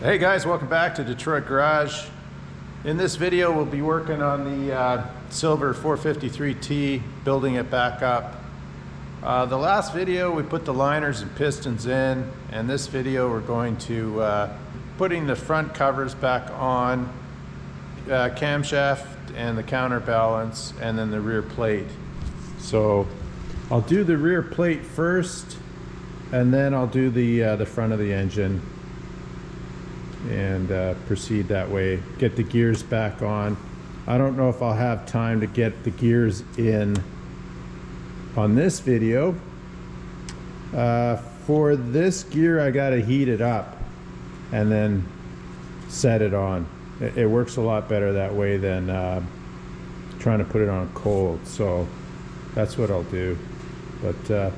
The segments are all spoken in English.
Hey guys, welcome back to Detroit Garage. In this video we'll be working on the silver 453T, building it back up. The last video we put the liners and pistons in, and this video we're going to putting the front covers back on, camshaft and the counterbalance, and then the rear plate. So I'll do the rear plate first, and then I'll do the front of the engine and proceed that way. Get the gears back on. I don't know if I'll have time to get the gears in on this video. For this gear I gotta heat it up and then set it on. It works a lot better that way than trying to put it on cold, so that's what I'll do. But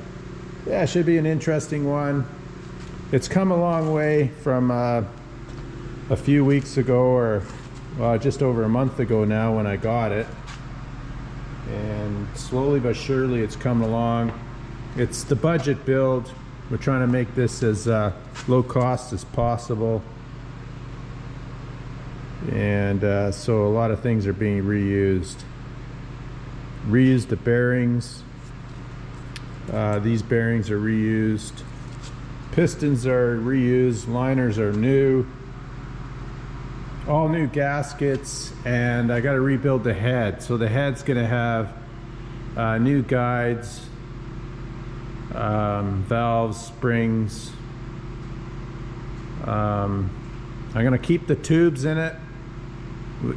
yeah, it should be an interesting one. It's come a long way from a few weeks ago, or just over a month ago now when I got it, and slowly but surely it's come along. It's the budget build. We're trying to make this as low cost as possible, and so a lot of things are being reused. Reused the bearings. These bearings are reused. Pistons are reused. Liners are new. All new gaskets, and I got to rebuild the head. So the head's going to have new guides, valves, springs. I'm going to keep the tubes in it.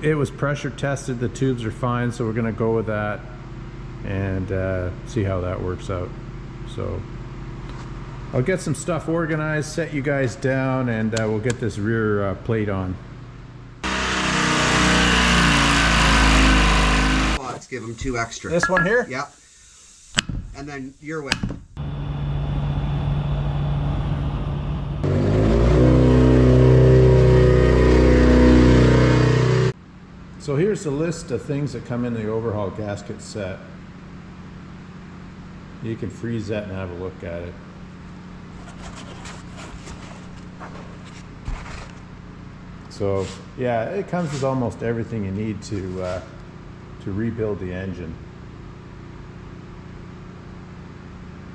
It was pressure tested. The tubes are fine, so we're going to go with that and see how that works out. So I'll get some stuff organized, set you guys down, and we'll get this rear plate on. Give them 2 extra. This one here? Yep. And then your way. So here's the list of things that come in the overhaul gasket set. You can freeze that and have a look at it. So yeah, it comes with almost everything you need to rebuild the engine.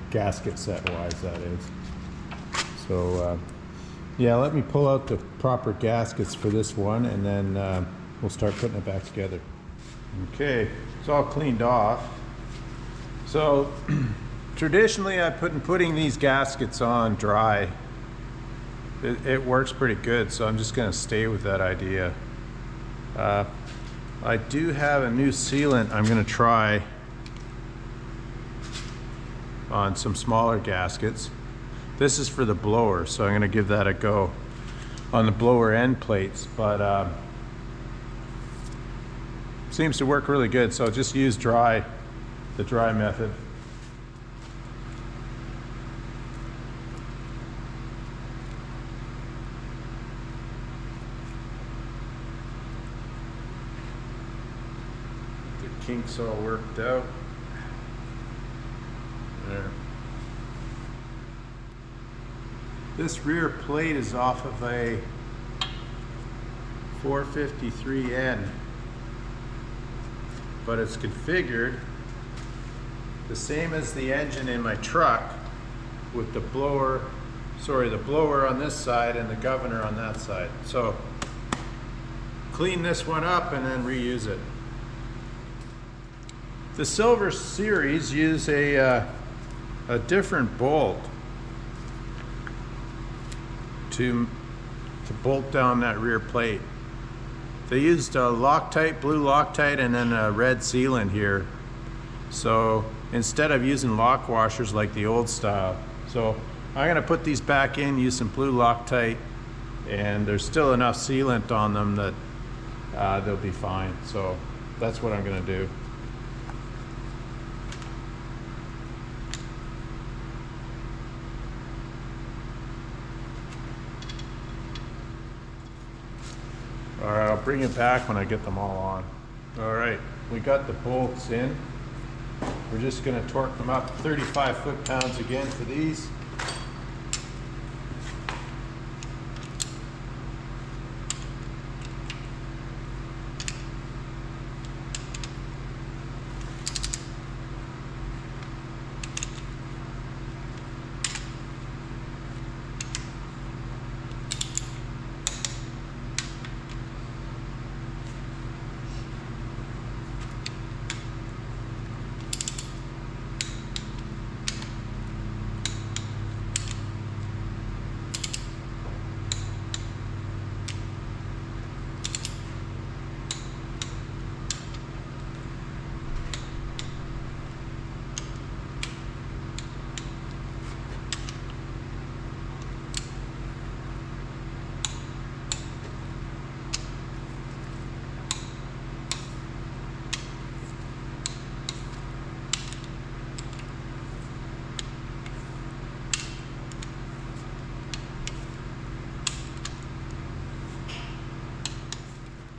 Gasket set wise, that is. So yeah, let me pull out the proper gaskets for this one, and then we'll start putting it back together. Okay, it's all cleaned off. So traditionally I've been putting these gaskets on dry. It works pretty good, so I'm just going to stay with that idea. I do have a new sealant I'm going to try on some smaller gaskets. This is for the blower, so I'm going to give that a go on the blower end plates, but seems to work really good, so just use the dry method. Kinks all worked out. There. This rear plate is off of a 453N, but it's configured the same as the engine in my truck, with the blower on this side and the governor on that side. So clean this one up and then reuse it. The Silver series use a different bolt to bolt down that rear plate. They used a Loctite, blue Loctite, and then a red sealant here. So instead of using lock washers like the old style, so I'm going to put these back in, use some blue Loctite, and there's still enough sealant on them that they'll be fine. So that's what I'm going to do. All right, I'll bring it back when I get them all on. All right, we got the bolts in. We're just going to torque them up 35 foot-pounds again for these.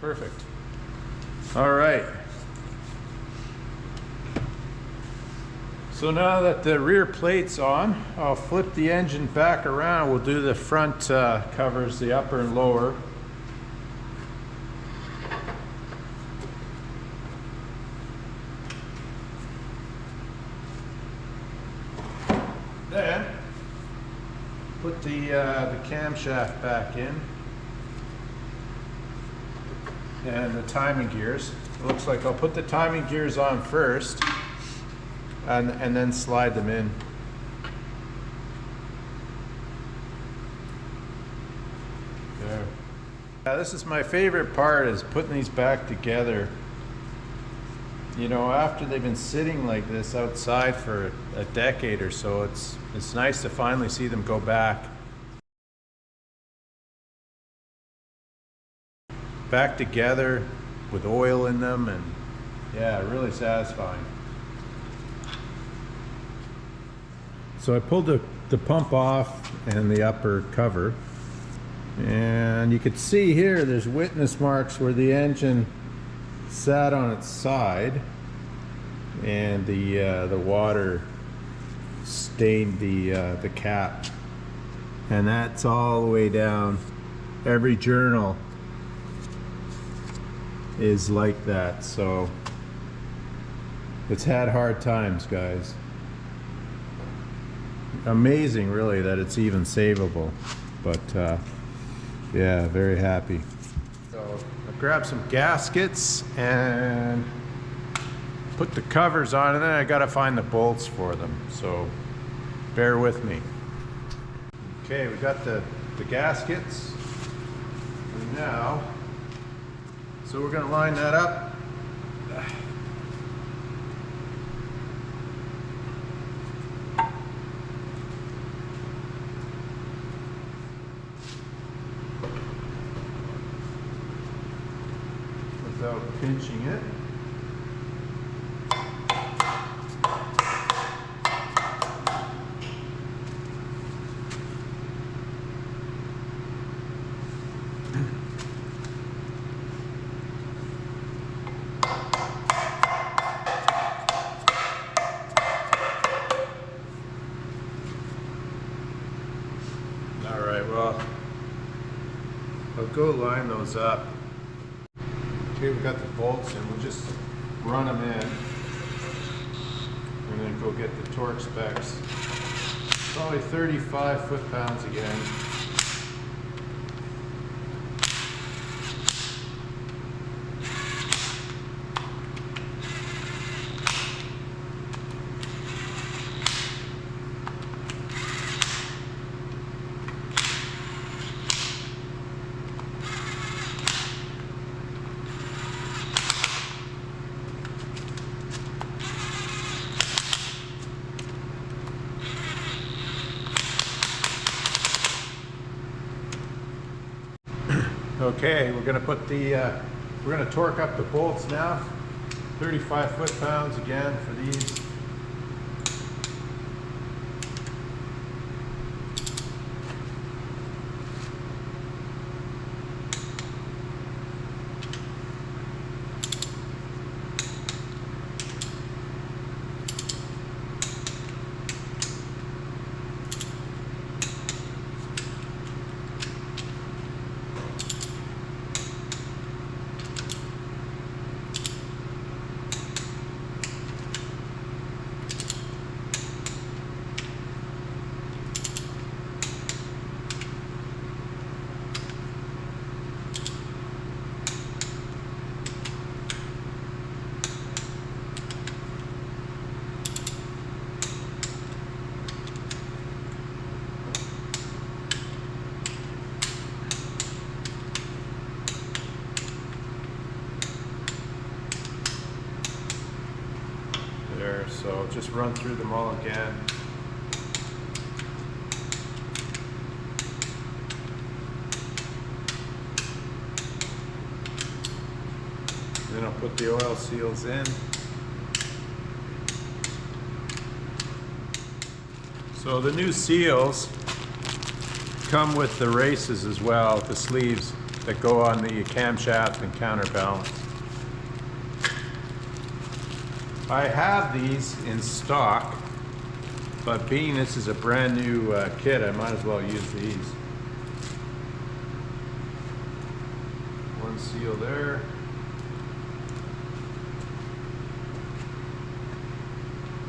Perfect. All right. So now that the rear plate's on, I'll flip the engine back around. We'll do the front covers, the upper and lower. Then put the camshaft back in and the timing gears. It looks like I'll put the timing gears on first and then slide them in. There. Now, this is my favorite part, is putting these back together. You know, after they've been sitting like this outside for a decade or so, it's nice to finally see them go back together with oil in them, and yeah, really satisfying. So I pulled the pump off and the upper cover, and you could see here there's witness marks where the engine sat on its side and the water stained the cap, and that's all the way down. Every journal is like that, so it's had hard times, guys. Amazing really that it's even savable, but yeah, very happy. So I grabbed some gaskets and put the covers on, and then I gotta find the bolts for them, so bear with me. Okay, we got the gaskets, and now, so we're gonna line that up. Without pinching it. All right, well, I'll go line those up. Okay, we've got the bolts in. We'll just run them in and then go get the torque specs. Probably 35 foot-pounds again. Okay, we're going to put we're going to torque up the bolts now. 35 foot-pounds again for these. So just run through them all again. Then I'll put the oil seals in. So the new seals come with the races as well, the sleeves. that go on the camshaft and counterbalance. I have these in stock, but being this is a brand new kit, I might as well use these. One seal there.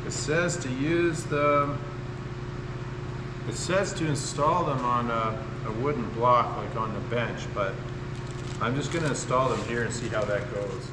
It says to use them, it says to install them on a wooden block, like on the bench, but I'm just going to install them here and see how that goes.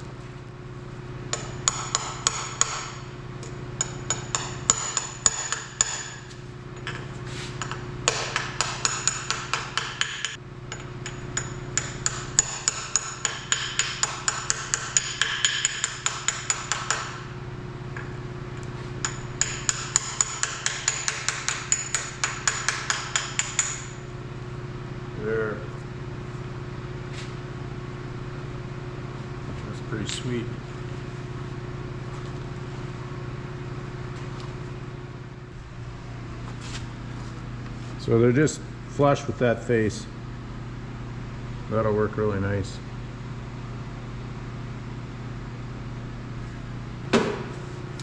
There. That's pretty sweet. So they're just flush with that face. That'll work really nice.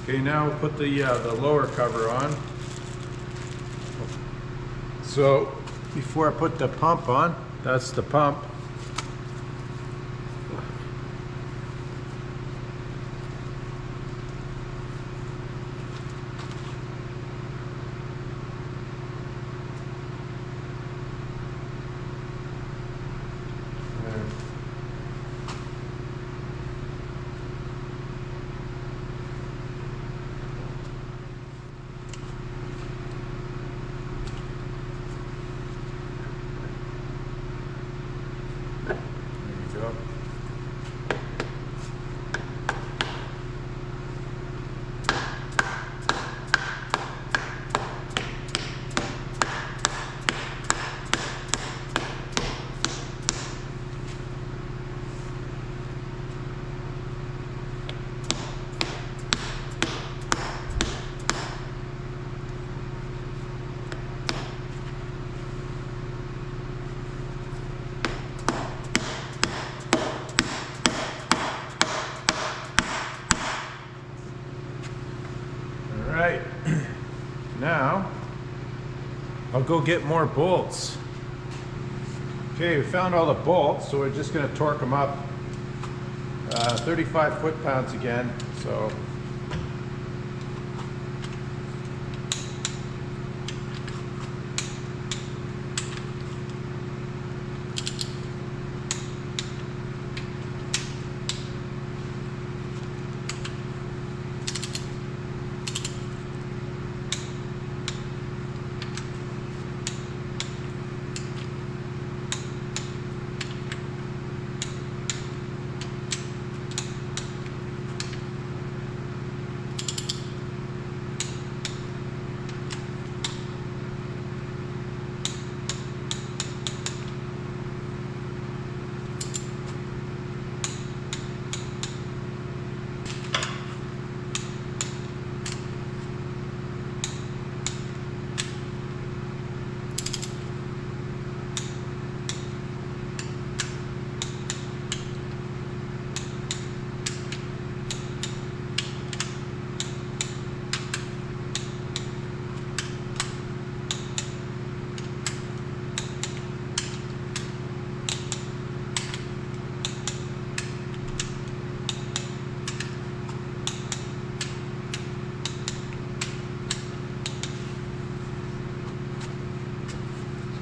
Okay, now we'll put the lower cover on. So before I put the pump on, that's the pump. Alright, now I'll go get more bolts. Okay, we found all the bolts, so we're just going to torque them up 35 foot-pounds again. So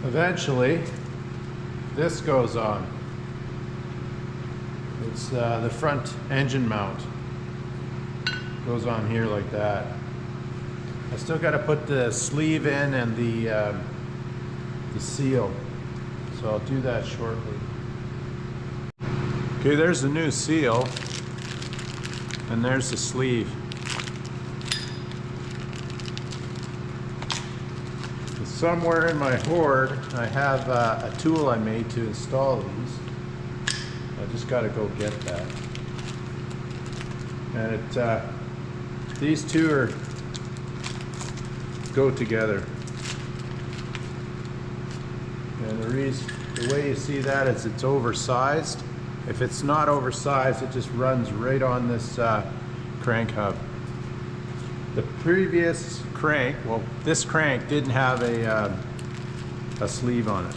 eventually this goes on. It's the front engine mount. Goes on here like that. I still got to put the sleeve in and the seal. So I'll do that shortly. Okay, there's the new seal. And there's the sleeve. Somewhere in my hoard, I have a tool I made to install these. I just got to go get that. And these two go together. And the the way you see that is it's oversized. If it's not oversized, it just runs right on this crank hub. The previous crank, well, this crank didn't have a sleeve on it.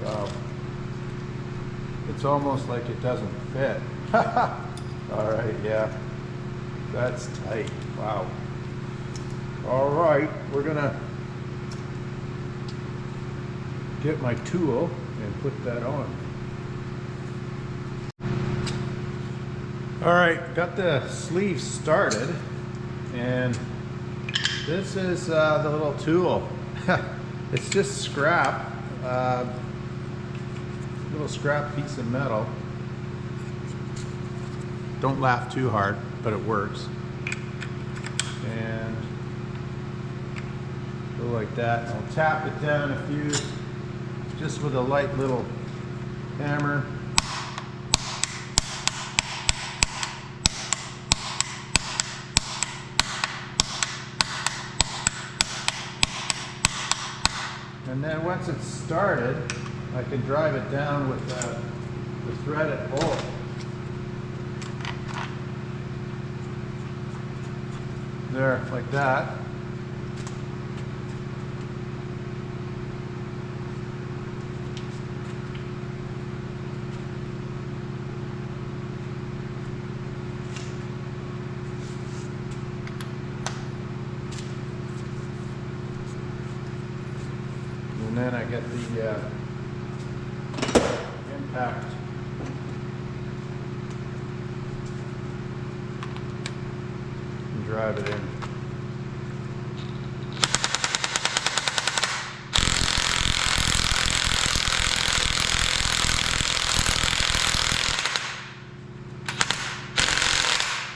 Wow. It's almost like it doesn't fit. All right, yeah. That's tight. Wow. All right, we're gonna get my tool and put that on. All right, got the sleeve started, and this is the little tool. It's just scrap, little scrap piece of metal. Don't laugh too hard, but it works. And go like that. I'll tap it down a few, just with a light little hammer. And then once it's started, I can drive it down with the threaded bolt. There, like that. And then I get the impact. And drive it in. And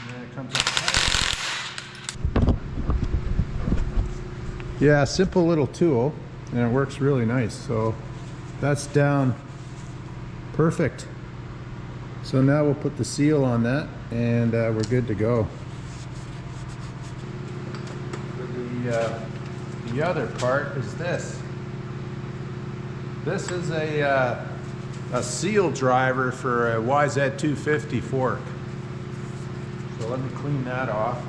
then it comes up tight. Yeah, simple little tool. And it works really nice. So that's down perfect. So now we'll put the seal on that, and we're good to go. The other part is this. This is a seal driver for a YZ250 fork. So let me clean that off.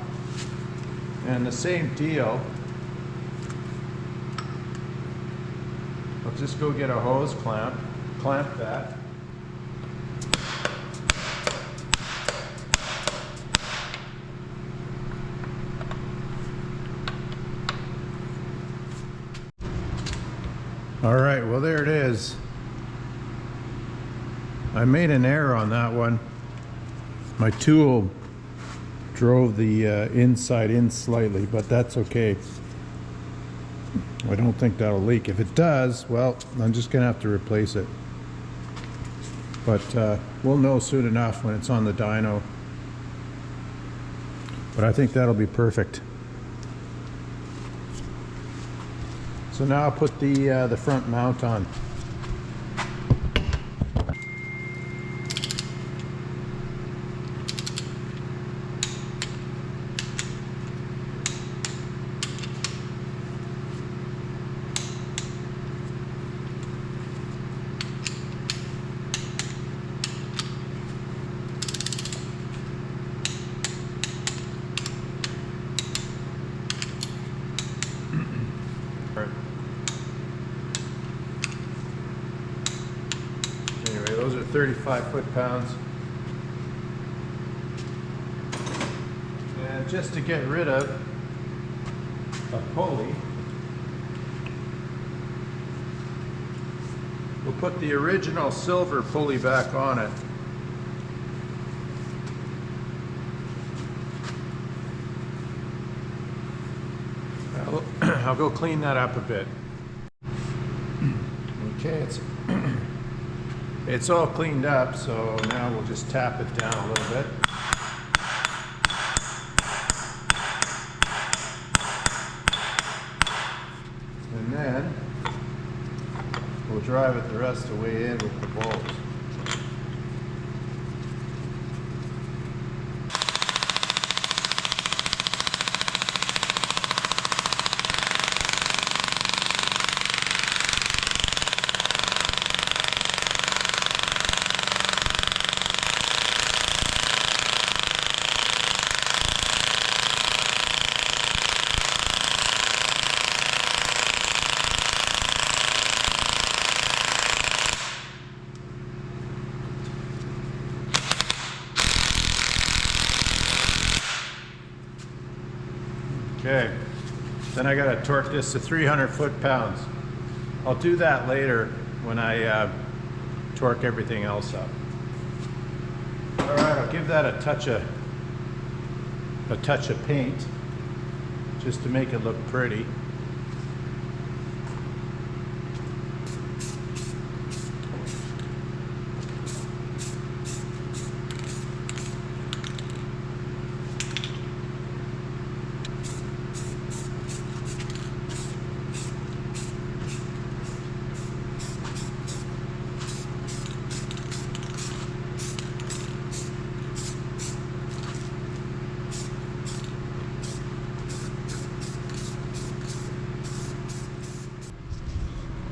And the same deal. I'll just go get a hose clamp, clamp that. All right, well there it is. I made an error on that one. My tool drove the inside in slightly, but that's okay. I don't think that'll leak. If it does, well, I'm just gonna have to replace it. But we'll know soon enough when it's on the dyno. But I think that'll be perfect. So now I'll put the front mount on. Anyway, those are 35 foot-pounds. And just to get rid of a pulley, we'll put the original silver pulley back on it. I'll go clean that up a bit. Okay, it's all cleaned up, so now we'll just tap it down a little bit. And then we'll drive it the rest of the way in with the bolts. Then I gotta torque this to 300 foot-pounds. I'll do that later when I torque everything else up. All right, I'll give that a touch of paint just to make it look pretty.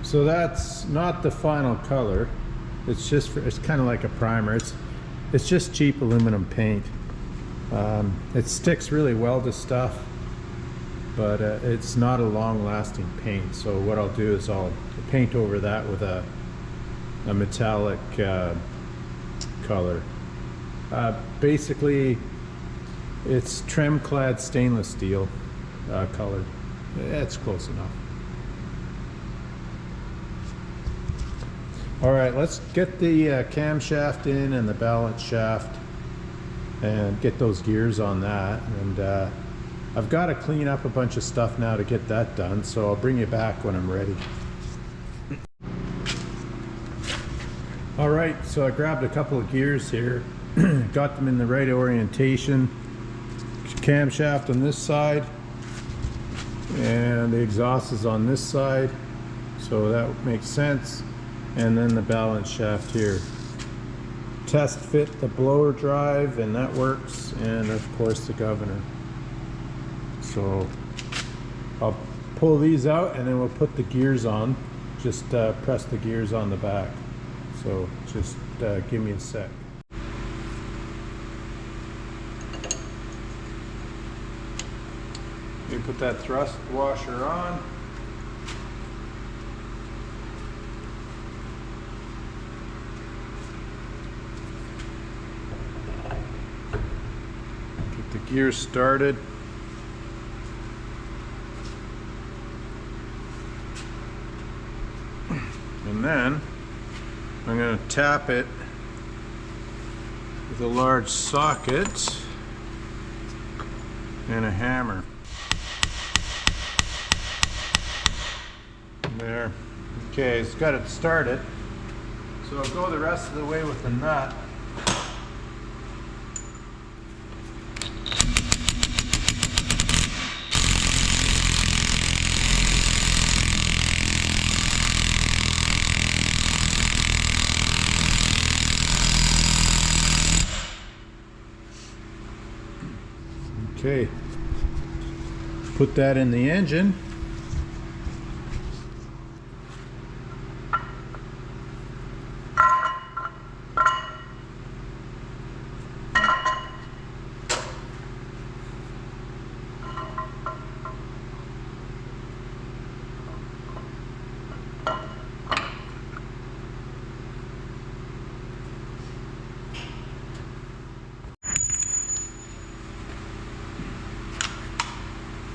So that's not the final color. It's just it's kind of like a primer. It's just cheap aluminum paint. It sticks really well to stuff, but it's not a long-lasting paint. So what I'll do is I'll paint over that with a metallic color. Basically, it's trim-clad stainless steel color. It's close enough. All right, let's get the camshaft in and the balance shaft and get those gears on that. And I've got to clean up a bunch of stuff now to get that done, so I'll bring you back when I'm ready. All right, so I grabbed a couple of gears here, got them in the right orientation. Camshaft on this side, and the exhaust is on this side, so that makes sense. And then the balance shaft here. Test fit the blower drive, and that works, and of course the governor. So I'll pull these out and then we'll put the gears on. Just press the gears on the back. So just give me a sec. You put that thrust washer on. Gears started. And then I'm going to tap it with a large socket and a hammer. There. Okay, it's got it started. So I'll go the rest of the way with the nut. Okay, put that in the engine.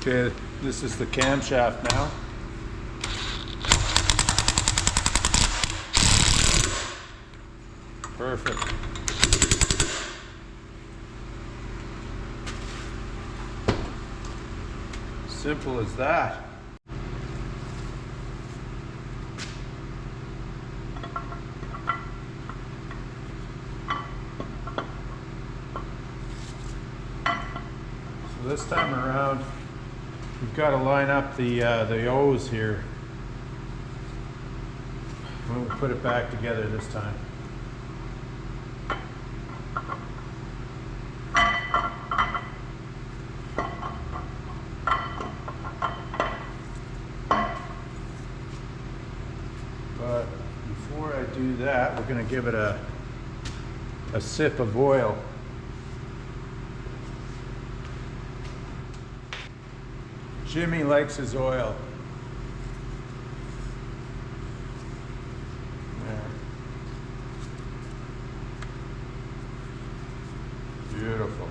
Okay, this is the camshaft now. Perfect. Simple as that. So this time around, we've got to line up the O's here. We'll put it back together this time. But before I do that, we're going to give it a sip of oil. Jimmy likes his oil. There. Beautiful.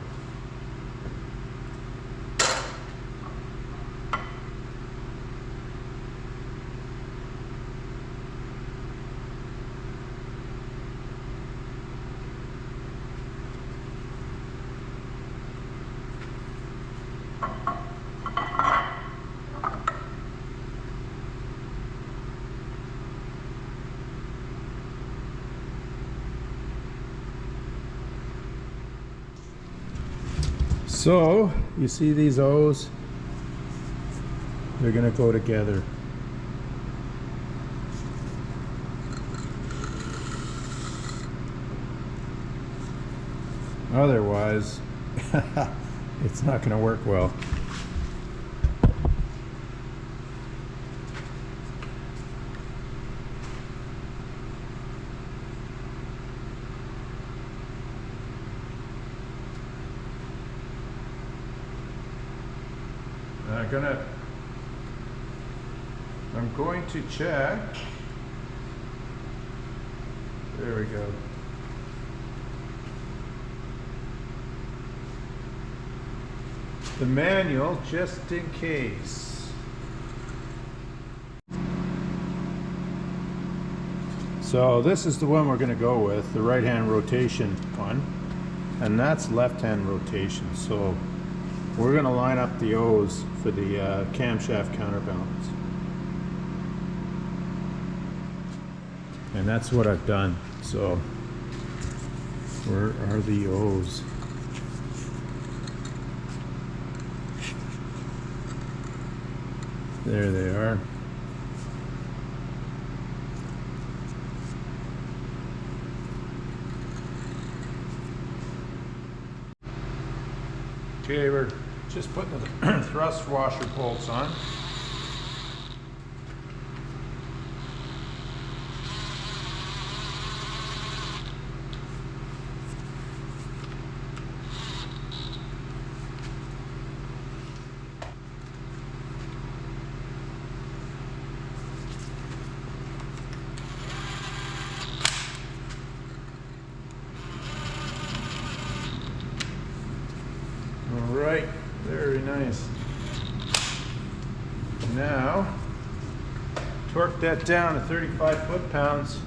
So you see these O's, they're gonna go together. Otherwise, it's not gonna work well. I'm going to check. There we go. The manual, just in case. So this is the one we're going to go with, the right hand rotation one, and that's left hand rotation. So we're going to line up the O's for the camshaft counterbalance. And that's what I've done. So where are the O's? There they are. Okay, we're just putting the thrust washer bolts on. Right, very nice. Now, torque that down to 35 foot-pounds.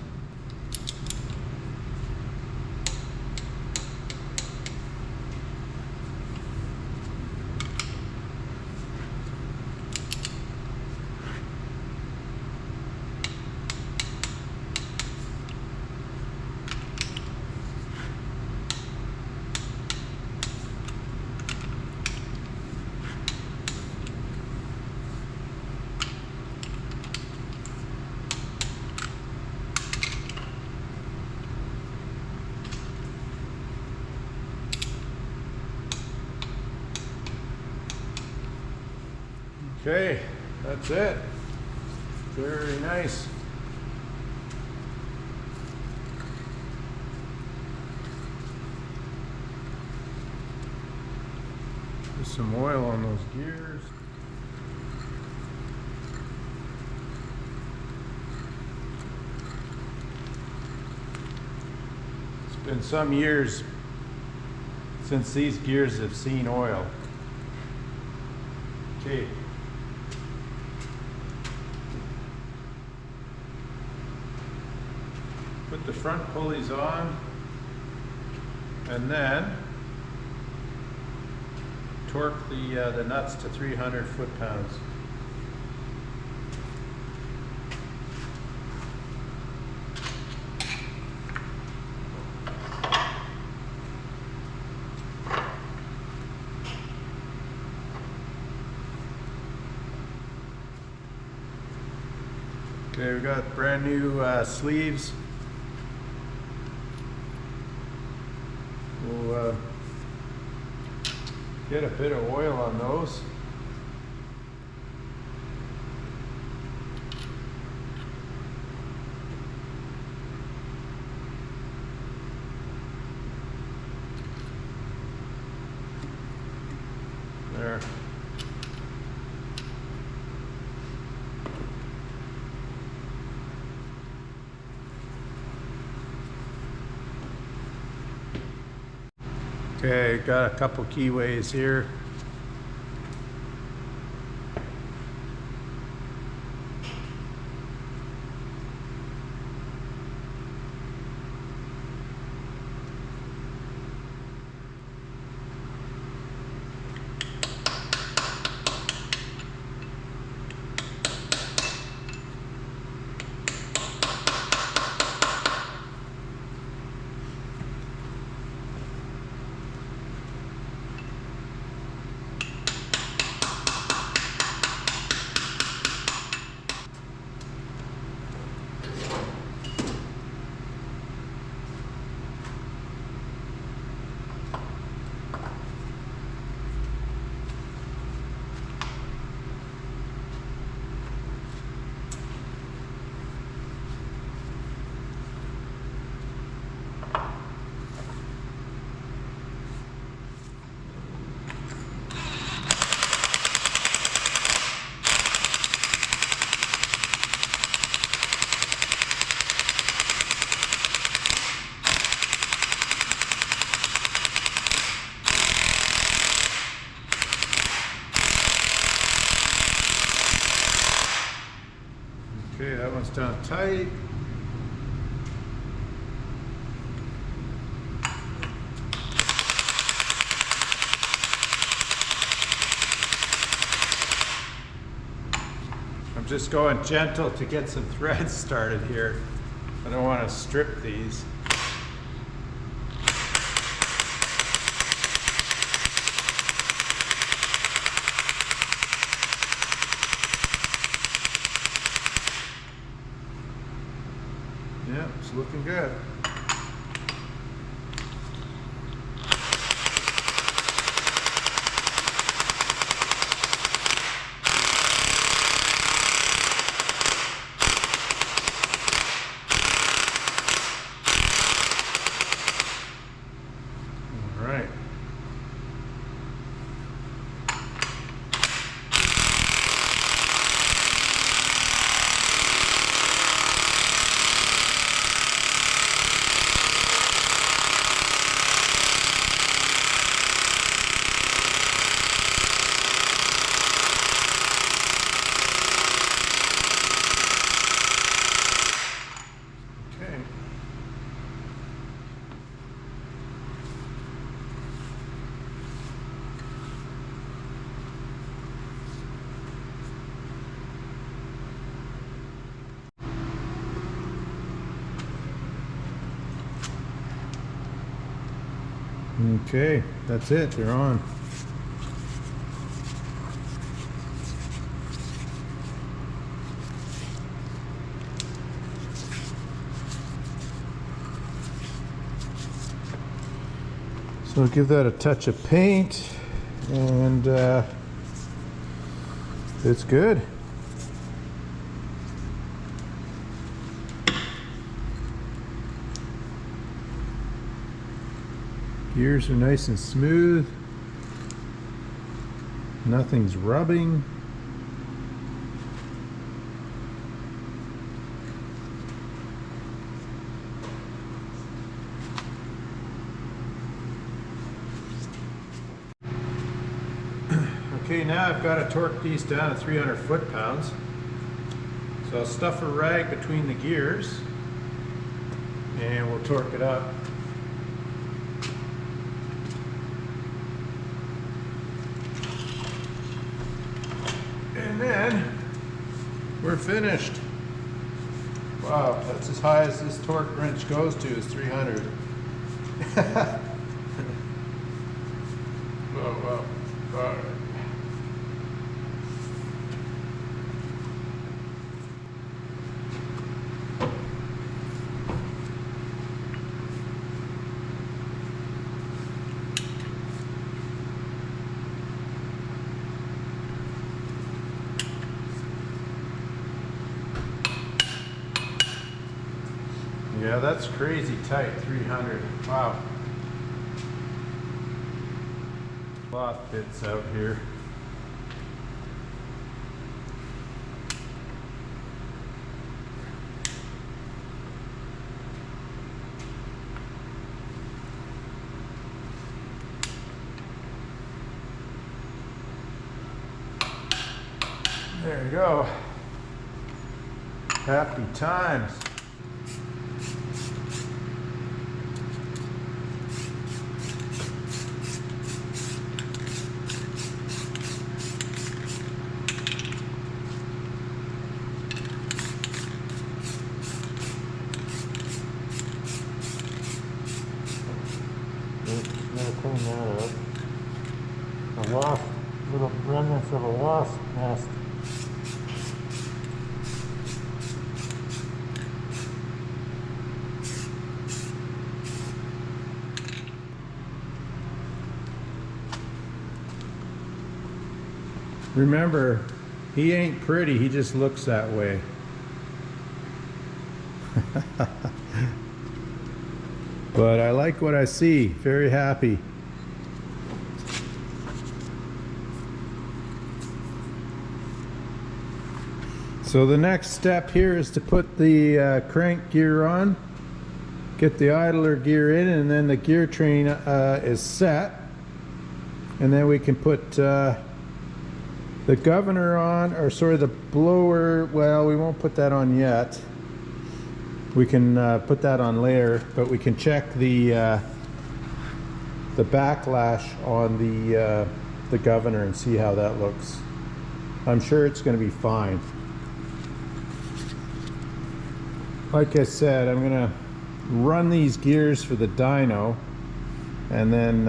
Okay, that's it. Very nice. There's some oil on those gears. It's been some years since these gears have seen oil. Okay. Put the front pulleys on, and then torque the nuts to 300 foot-pounds. Okay, we got brand new sleeves. We'll get a bit of oil on those. There. Okay, got a couple keyways here. Okay, that one's down tight. I'm just going gentle to get some threads started here. I don't want to strip these. Yeah, it's looking good. All right. Okay, that's it, they're on. So I'll give that a touch of paint and it's good. Gears are nice and smooth. Nothing's rubbing. Okay, now I've got to torque these down to 300 foot-pounds. So I'll stuff a rag between the gears and we'll torque it up. And then we're finished. Wow, that's as high as this torque wrench goes to, is 300. Whoa. All right. Yeah, that's crazy tight, 300. Wow. Cloth bits out here. There you go. Happy times. Gotta clean that up. A wasp, little remnants of a wasp nest. Remember, he ain't pretty, he just looks that way. But I like what I see, very happy. So the next step here is to put the crank gear on, get the idler gear in, and then the gear train is set. And then we can put the governor on, or sorry, the blower, well, we won't put that on yet. We can put that on later, but we can check the backlash on the governor and see how that looks. I'm sure it's going to be fine. Like I said, I'm going to run these gears for the dyno, and then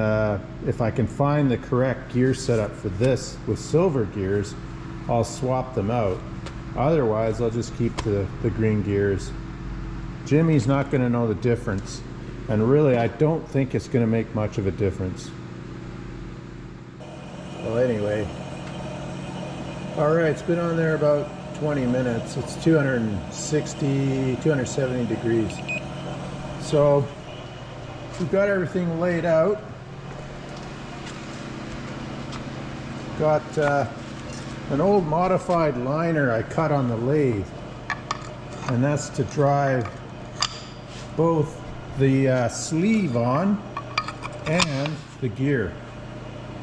if I can find the correct gear setup for this with silver gears, I'll swap them out. Otherwise, I'll just keep the green gears. Jimmy's not going to know the difference, and really I don't think it's going to make much of a difference. Well, anyway, all right, it's been on there about 20 minutes. It's 270 degrees. So we've got everything laid out. Got an old modified liner I cut on the lathe, and that's to drive both the sleeve on and the gear.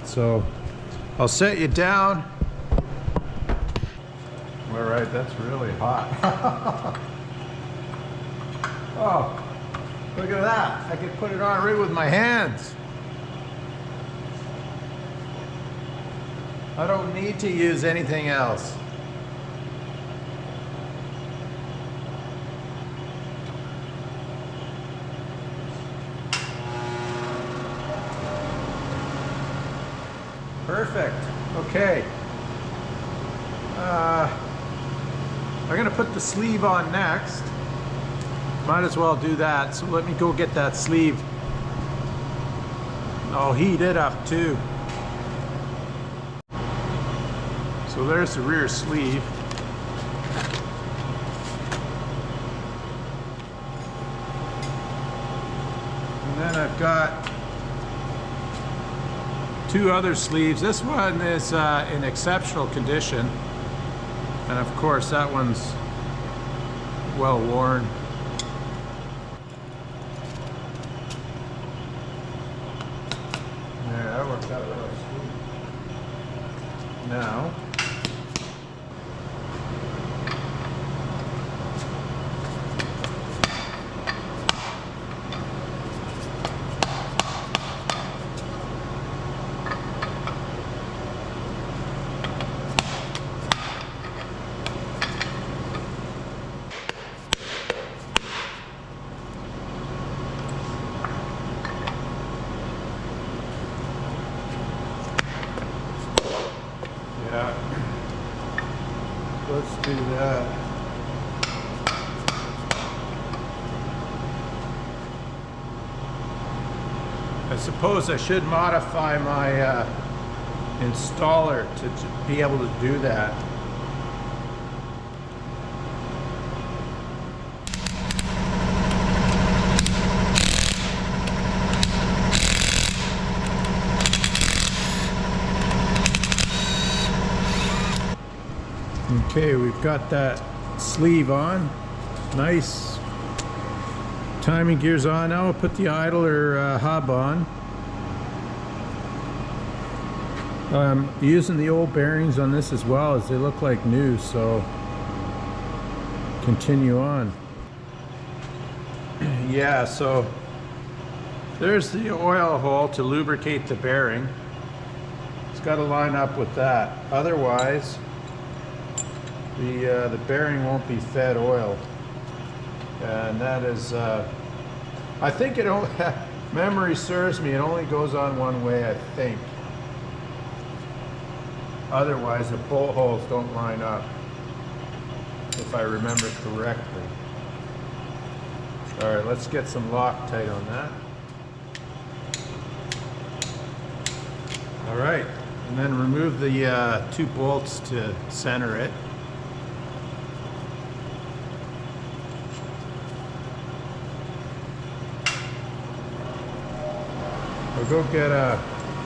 So I'll set you down. All right, that's really hot. Oh, look at that. I could put it on right with my hands. I don't need to use anything else. Perfect. Okay. I'm gonna put the sleeve on next. Might as well do that. So let me go get that sleeve. I'll heat it up too. So there's the rear sleeve. And then I've got two other sleeves. This one is in exceptional condition. And of course that one's well worn. There, that worked out really sweet. Now, let's do that. I suppose I should modify my installer to be able to do that. Okay, we've got that sleeve on. Nice. Timing gears on. Now we'll put the idler hub on. Using the old bearings on this as well, as they look like new, so continue on. Yeah, so there's the oil hole to lubricate the bearing. It's got to line up with that. Otherwise, the bearing won't be fed oil, and that is I think it only memory serves me, it only goes on one way, I think. Otherwise the bolt holes don't line up, if I remember correctly. All right, let's get some Loctite on that. All right, and then remove the two bolts to center it. We'll go get a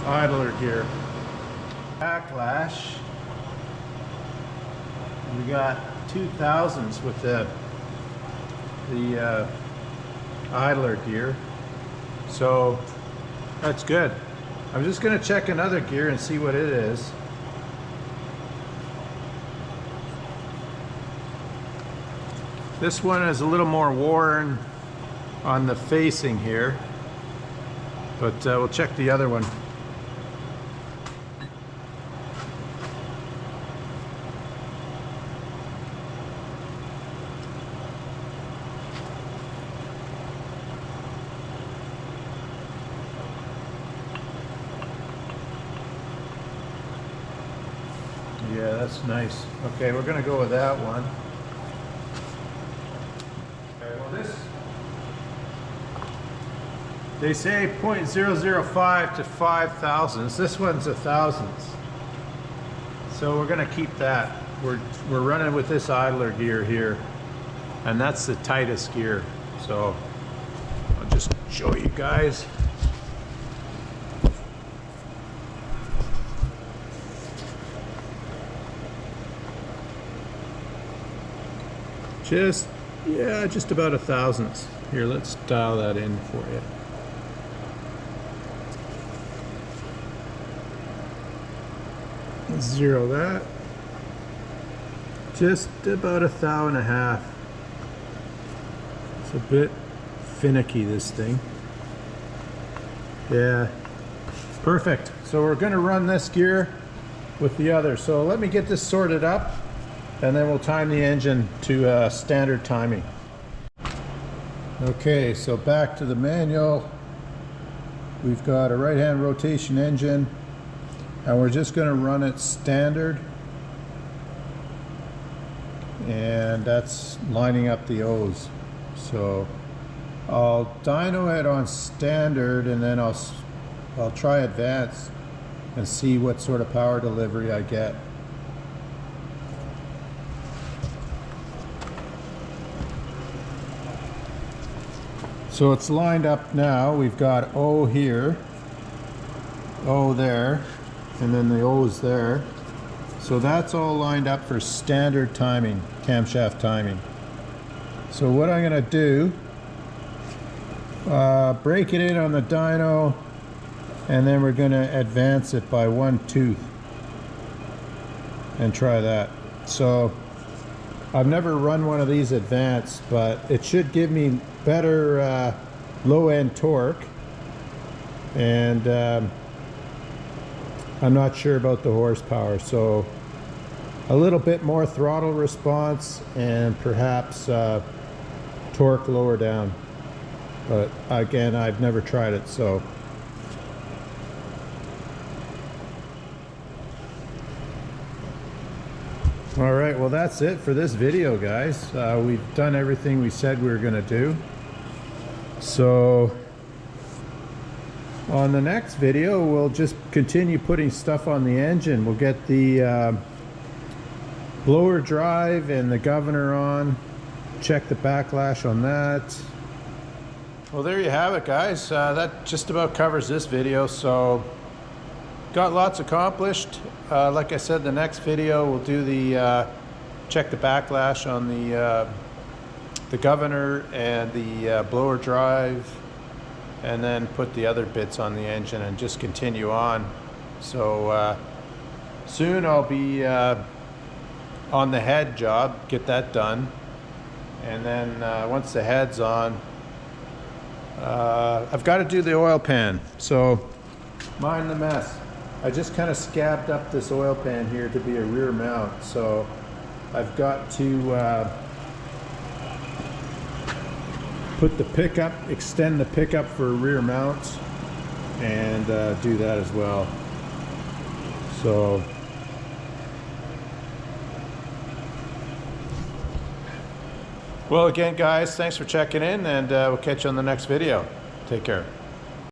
idler gear. Backlash. We got 2000s with the idler gear. So that's good. I'm just going to check another gear and see what it is. This one is a little more worn on the facing here, but we'll check the other one. Yeah, that's nice. Okay, we're gonna go with that one. Okay, well this, they say 0.005 to 5 thousandths. This one's a thousandths. So we're gonna keep that. We're running with this idler gear here, and that's the tightest gear. So I'll just show you guys. Just about a thousandths. Here, let's dial that in for you. Let's zero that. Just about 1.5 thou. It's a bit finicky, this thing. Yeah, perfect. So we're gonna run this gear with the other. So let me get this sorted up, and then we'll time the engine to standard timing. Okay, so back to the manual. We've got a right-hand rotation engine, and we're just going to run it standard, and that's lining up the O's. So I'll dyno it on standard, and then I'll try advance and see what sort of power delivery I get. So it's lined up now. We've got O here, O there, and then the O's there. So that's all lined up for standard timing, camshaft timing. So what I'm gonna do, break it in on the dyno, and then we're gonna advance it by 1 tooth and try that. So I've never run one of these advanced, but it should give me better low-end torque, and I'm not sure about the horsepower, so a little bit more throttle response and perhaps torque lower down, but again, I've never tried it. So all right, well, that's it for this video, guys. We've done everything we said we were going to do. So on the next video, we'll just continue putting stuff on the engine. We'll get the blower drive and the governor on, check the backlash on that. Well, there you have it, guys. That just about covers this video. So got lots accomplished. Like I said, the next video we'll do the check the backlash on the governor and the blower drive, and then put the other bits on the engine and just continue on. So soon I'll be on the head job, get that done, and then once the head's on, I've got to do the oil pan. So mind the mess. I just kind of scabbed up this oil pan here to be a rear mount, so I've got to put the pickup, extend the pickup for a rear mount, and do that as well. So well, again, guys, thanks for checking in, and we'll catch you on the next video. Take care.